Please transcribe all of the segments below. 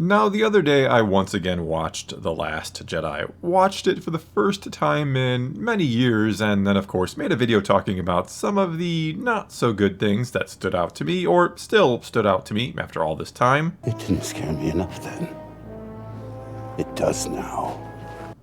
Now, the other day I once again watched The Last Jedi. Watched it for the first time in many years, and then of course made a video talking about some of the not so good things that stood out to me, or still stood out to me after all this time. It didn't scare me enough then. It does now.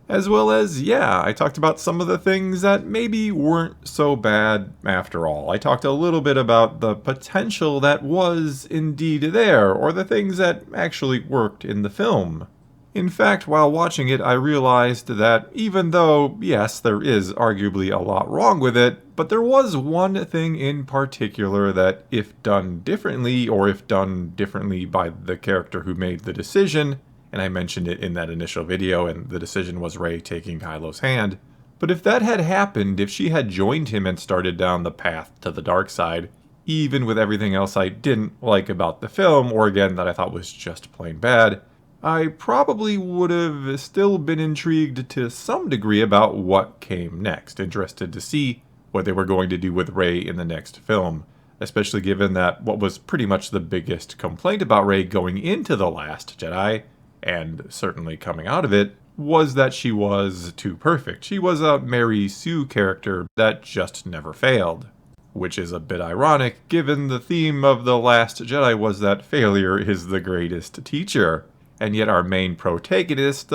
As well as, I talked about some of the things that maybe weren't so bad after all. I talked a little bit about the potential that was indeed there, or the things that actually worked in the film. In fact, while watching it, I realized that even though, yes, there is arguably a lot wrong with it, but there was one thing in particular that, if done differently, or if done differently by the character who made the decision, and I mentioned it in that initial video, and the decision was Rey taking Kylo's hand. But if that had happened, if she had joined him and started down the path to the dark side, even with everything else I didn't like about the film, or again that I thought was just plain bad, I probably would have still been intrigued to some degree about what came next, interested to see what they were going to do with Rey in the next film. Especially given that what was pretty much the biggest complaint about Rey going into The Last Jedi, and certainly coming out of it, was that she was too perfect. She was a Mary Sue character that just never failed. Which is a bit ironic, given the theme of The Last Jedi was that failure is the greatest teacher. And yet our main protagonist,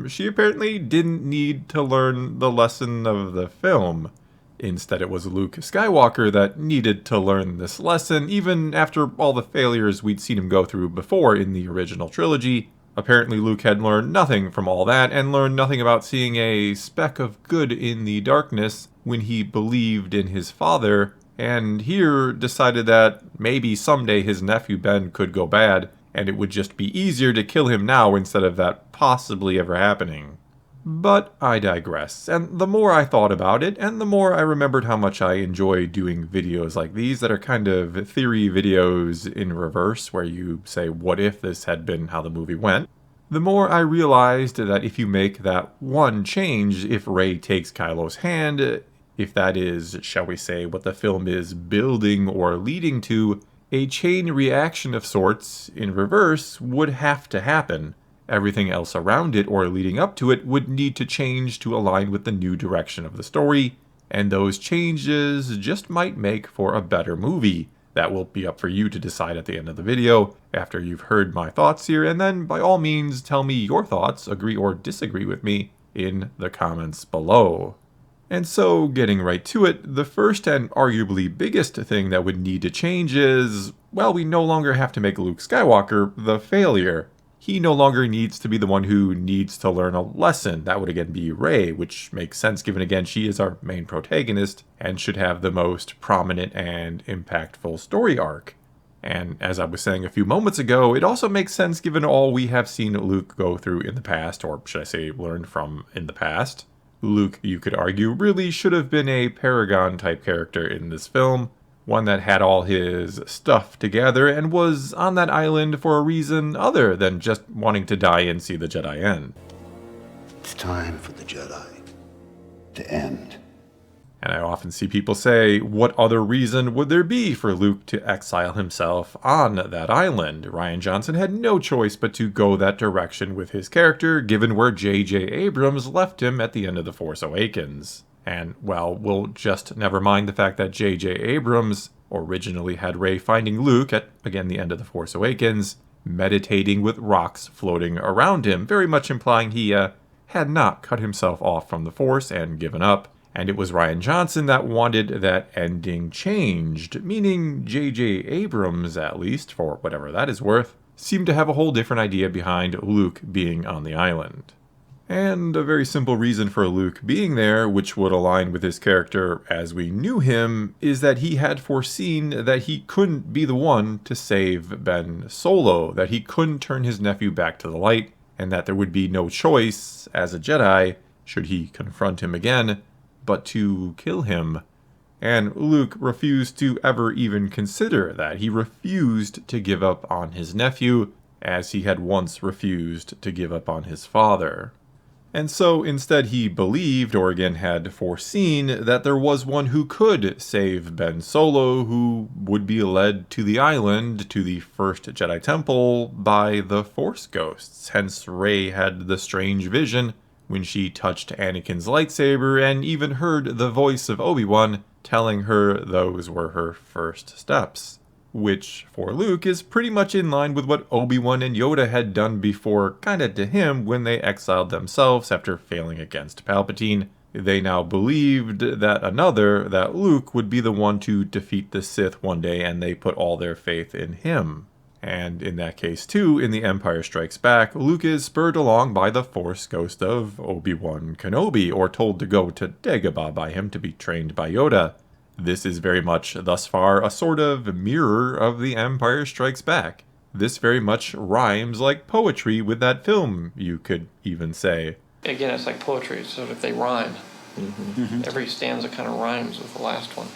she apparently didn't need to learn the lesson of the film. Instead, it was Luke Skywalker that needed to learn this lesson, even after all the failures we'd seen him go through before in the original trilogy. Apparently Luke had learned nothing from all that, and learned nothing about seeing a speck of good in the darkness when he believed in his father, and here decided that maybe someday his nephew Ben could go bad, and it would just be easier to kill him now instead of that possibly ever happening. But I digress, and the more I thought about it, and the more I remembered how much I enjoy doing videos like these that are kind of theory videos in reverse, where you say, what if this had been how the movie went, the more I realized that if you make that one change, if Rey takes Kylo's hand, if that is, shall we say, what the film is building or leading to, a chain reaction of sorts, in reverse, would have to happen. Everything else around it or leading up to it would need to change to align with the new direction of the story, and those changes just might make for a better movie. That will be up for you to decide at the end of the video, after you've heard my thoughts here, and then by all means tell me your thoughts, agree or disagree with me, in the comments below. And so, getting right to it, the first and arguably biggest thing that would need to change is, well, we no longer have to make Luke Skywalker the failure. He no longer needs to be the one who needs to learn a lesson. That would again be Rey, which makes sense given again she is our main protagonist and should have the most prominent and impactful story arc. And as I was saying a few moments ago, it also makes sense given all we have seen Luke go through in the past, or should I say learned from in the past. Luke, you could argue, really should have been a Paragon type character in this film. One that had all his stuff together and was on that island for a reason other than just wanting to die and see the Jedi end. It's time for the Jedi to end. And I often see people say, what other reason would there be for Luke to exile himself on that island? Rian Johnson had no choice but to go that direction with his character, given where J.J. Abrams left him at the end of The Force Awakens. And, well, we'll just never mind the fact that J.J. Abrams originally had Rey finding Luke at, again, the end of The Force Awakens, meditating with rocks floating around him, very much implying he had not cut himself off from the Force and given up. And it was Rian Johnson that wanted that ending changed, meaning J.J. Abrams, at least, for whatever that is worth, seemed to have a whole different idea behind Luke being on the island. And a very simple reason for Luke being there, which would align with his character as we knew him, is that he had foreseen that he couldn't be the one to save Ben Solo, that he couldn't turn his nephew back to the light, and that there would be no choice, as a Jedi, should he confront him again, but to kill him. And Luke refused to ever even consider that. He refused to give up on his nephew, as he had once refused to give up on his father. And so instead he believed, or again had foreseen, that there was one who could save Ben Solo, who would be led to the island, to the first Jedi Temple, by the Force ghosts. Hence Rey had the strange vision when she touched Anakin's lightsaber and even heard the voice of Obi-Wan telling her those were her first steps. Which, for Luke, is pretty much in line with what Obi-Wan and Yoda had done before, kinda to him, when they exiled themselves after failing against Palpatine. They now believed that Luke would be the one to defeat the Sith one day, and they put all their faith in him. And in that case too, in The Empire Strikes Back, Luke is spurred along by the Force ghost of Obi-Wan Kenobi, or told to go to Dagobah by him to be trained by Yoda. This is very much, thus far, a sort of mirror of The Empire Strikes Back. This very much rhymes like poetry with that film, you could even say. Again, it's like poetry, so if they rhyme. Every stanza kind of rhymes with the last one.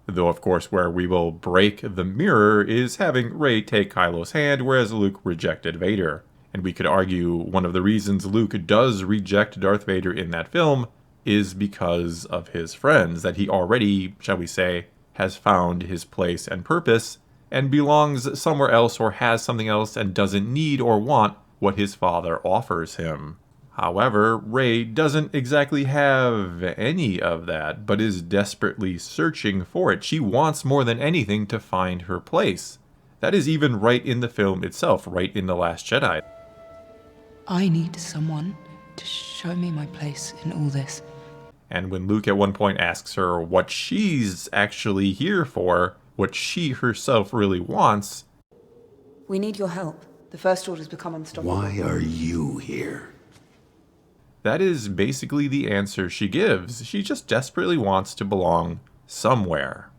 Though, of course, where we will break the mirror is having Rey take Kylo's hand, whereas Luke rejected Vader. And we could argue one of the reasons Luke does reject Darth Vader in that film is because of his friends, that he already, shall we say, has found his place and purpose, and belongs somewhere else or has something else and doesn't need or want what his father offers him. However, Rey doesn't exactly have any of that, but is desperately searching for it. She wants more than anything to find her place. That is even right in the film itself, right in The Last Jedi. I need someone to show me my place in all this. And when Luke at one point asks her what she's actually here for, what she herself really wants... We need your help. The First Order's become unstoppable. Why are you here? That is basically the answer she gives. She just desperately wants to belong somewhere.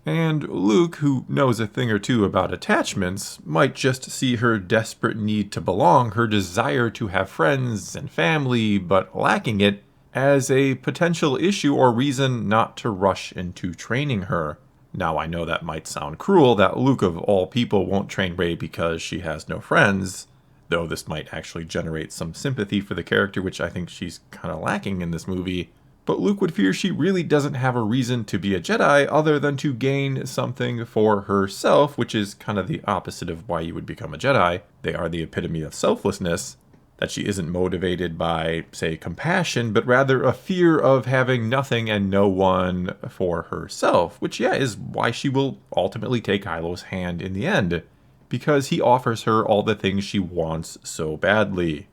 And Luke, who knows a thing or two about attachments, might just see her desperate need to belong, her desire to have friends and family, but lacking it, as a potential issue or reason not to rush into training her. Now, I know that might sound cruel, that Luke of all people won't train Rey because she has no friends, though this might actually generate some sympathy for the character, which I think she's kind of lacking in this movie. But Luke would fear she really doesn't have a reason to be a Jedi other than to gain something for herself, which is kind of the opposite of why you would become a Jedi. They are the epitome of selflessness. That she isn't motivated by, say, compassion, but rather a fear of having nothing and no one for herself, which, yeah, is why she will ultimately take Kylo's hand in the end, because he offers her all the things she wants so badly.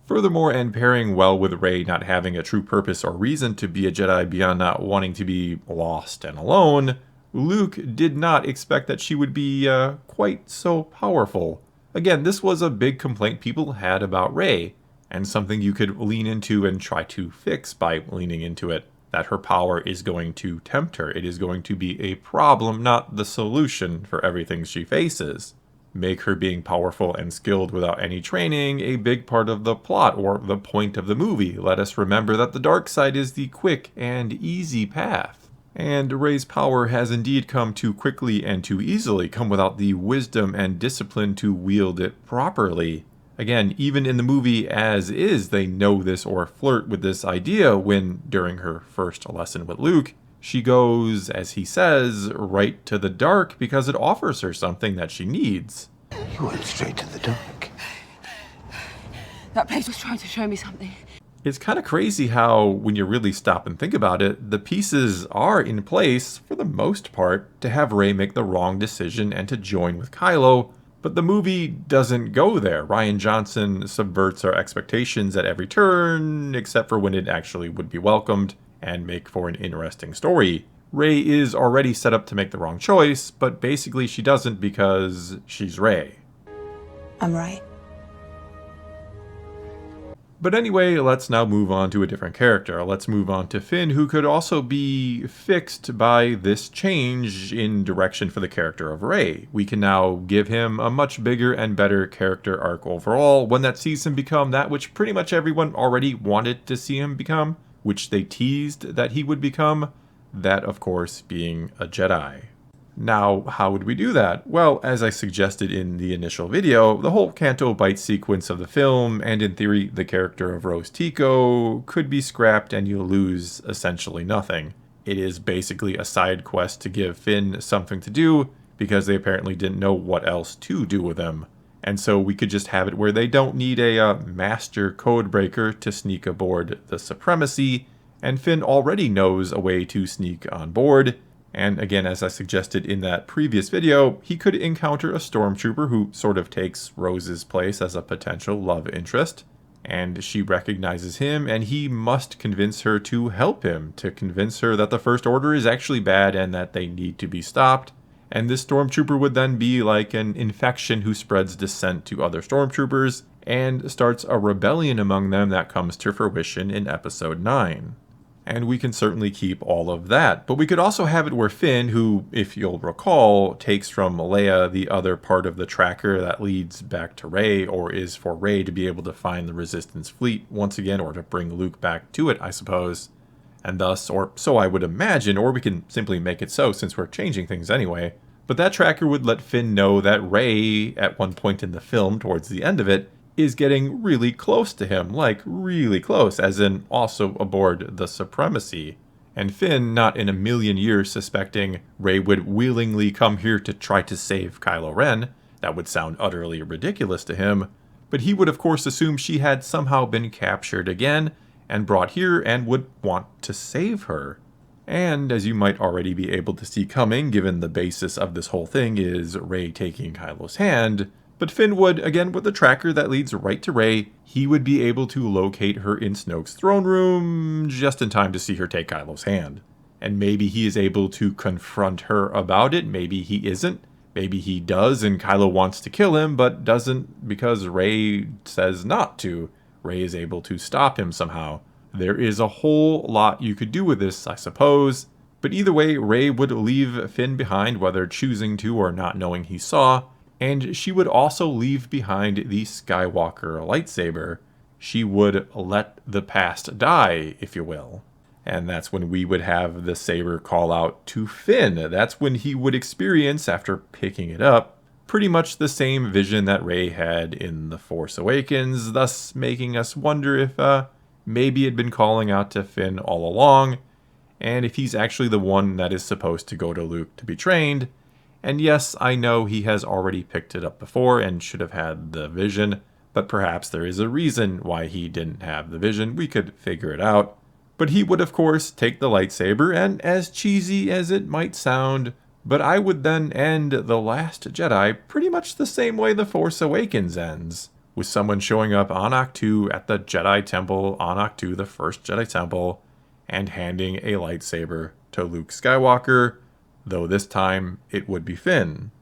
Furthermore, and pairing well with Rey not having a true purpose or reason to be a Jedi beyond not wanting to be lost and alone, Luke did not expect that she would be quite so powerful. Again, this was a big complaint people had about Rey, and something you could lean into and try to fix by leaning into it. That her power is going to tempt her. It is going to be a problem, not the solution for everything she faces. Make her being powerful and skilled without any training a big part of the plot or the point of the movie. Let us remember that the dark side is the quick and easy path. And Rey's power has indeed come too quickly and too easily, come without the wisdom and discipline to wield it properly. Again, even in the movie as is, they know this or flirt with this idea when, during her first lesson with Luke, she goes, as he says, right to the dark because it offers her something that she needs. You went straight to the dark. That place was trying to show me something. It's kind of crazy how, when you really stop and think about it, the pieces are in place, for the most part, to have Rey make the wrong decision and to join with Kylo, but the movie doesn't go there. Rian Johnson subverts our expectations at every turn, except for when it actually would be welcomed and make for an interesting story. Rey is already set up to make the wrong choice, but basically she doesn't because she's Rey. I'm right. But anyway, let's now move on to a different character. Let's move on to Finn, who could also be fixed by this change in direction for the character of Rey. We can now give him a much bigger and better character arc overall, one that sees him become that which pretty much everyone already wanted to see him become, which they teased that he would become, that of course being a Jedi. Now, how would we do that? Well, as I suggested in the initial video, the whole Canto Bight sequence of the film, and in theory the character of Rose Tico, could be scrapped and you lose essentially nothing. It is basically a side quest to give Finn something to do, because they apparently didn't know what else to do with him. And so we could just have it where they don't need a master codebreaker to sneak aboard the Supremacy, and Finn already knows a way to sneak on board. And again, as I suggested in that previous video, he could encounter a stormtrooper who sort of takes Rose's place as a potential love interest. And she recognizes him, and he must convince her to help him, to convince her that the First Order is actually bad and that they need to be stopped. And this stormtrooper would then be like an infection who spreads dissent to other stormtroopers and starts a rebellion among them that comes to fruition in Episode 9. And we can certainly keep all of that. But we could also have it where Finn, who, if you'll recall, takes from Leia the other part of the tracker that leads back to Rey, or is for Rey to be able to find the Resistance fleet once again, or to bring Luke back to it, I suppose. And thus, or so I would imagine, or we can simply make it so since we're changing things anyway. But that tracker would let Finn know that Rey, at one point in the film, towards the end of it, is getting really close to him, like really close, as in also aboard the Supremacy. And Finn, not in a million years suspecting Rey would willingly come here to try to save Kylo Ren, that would sound utterly ridiculous to him, but he would of course assume she had somehow been captured again and brought here and would want to save her. And as you might already be able to see coming, given the basis of this whole thing is Rey taking Kylo's hand, but Finn would, again with the tracker that leads right to Rey, he would be able to locate her in Snoke's throne room just in time to see her take Kylo's hand. And maybe he is able to confront her about it, maybe he isn't. Maybe he does and Kylo wants to kill him, but doesn't because Rey says not to. Rey is able to stop him somehow. There is a whole lot you could do with this, I suppose. But either way, Rey would leave Finn behind, whether choosing to or not knowing he saw. And she would also leave behind the Skywalker lightsaber. She would let the past die, if you will. And that's when we would have the saber call out to Finn. That's when he would experience, after picking it up, pretty much the same vision that Rey had in The Force Awakens, thus making us wonder if maybe it had been calling out to Finn all along, and if he's actually the one that is supposed to go to Luke to be trained. And yes, I know he has already picked it up before and should have had the vision, but perhaps there is a reason why he didn't have the vision. We could figure it out. But he would, of course, take the lightsaber, and as cheesy as it might sound, but I would then end The Last Jedi pretty much the same way The Force Awakens ends, with someone showing up on Ahch-To at the Jedi Temple on Ahch-To, the first Jedi Temple, and handing a lightsaber to Luke Skywalker, though this time it would be Finn.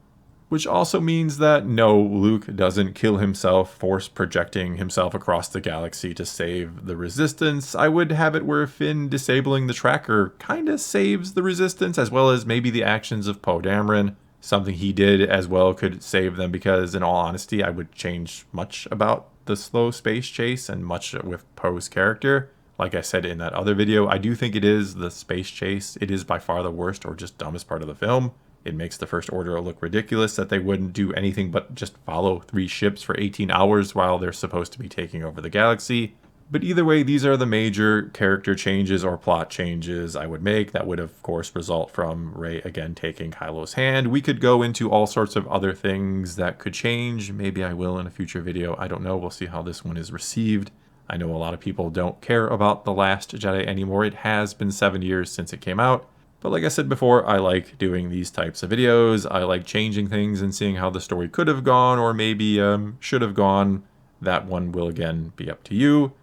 Which also means that no, Luke doesn't kill himself, force projecting himself across the galaxy to save the Resistance. I would have it where Finn disabling the tracker kinda saves the Resistance, as well as maybe the actions of Poe Dameron. Something he did as well could save them, because in all honesty, I would change much about the slow space chase and much with Poe's character. Like I said in that other video, I do think it is the space chase. It is by far the worst or just dumbest part of the film. It makes the First Order look ridiculous that they wouldn't do anything but just follow 3 ships for 18 hours while they're supposed to be taking over the galaxy. But either way, these are the major character changes or plot changes I would make that would of course result from Rey again taking Kylo's hand. We could go into all sorts of other things that could change. Maybe I will in a future video. I don't know. We'll see how this one is received. I know a lot of people don't care about The Last Jedi anymore. It has been 7 years since it came out. But like I said before, I like doing these types of videos. I like changing things and seeing how the story could have gone or maybe should have gone. That one will again be up to you.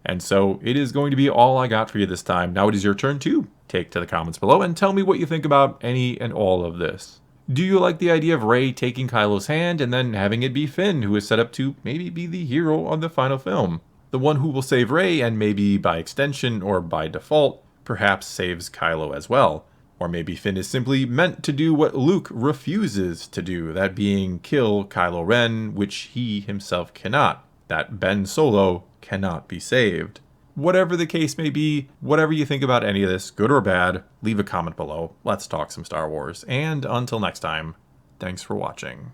And so it is going to be all I got for you this time. Now it is your turn to take to the comments below and tell me what you think about any and all of this. Do you like the idea of Rey taking Kylo's hand and then having it be Finn, who is set up to maybe be the hero of the final film? The one who will save Rey and maybe by extension or by default perhaps saves Kylo as well. Or maybe Finn is simply meant to do what Luke refuses to do, that being kill Kylo Ren, which he himself cannot. That Ben Solo cannot be saved. whatever the case may be, whatever you think about any of this, good or bad, leave a comment below. Let's talk some Star Wars. And until next time, thanks for watching.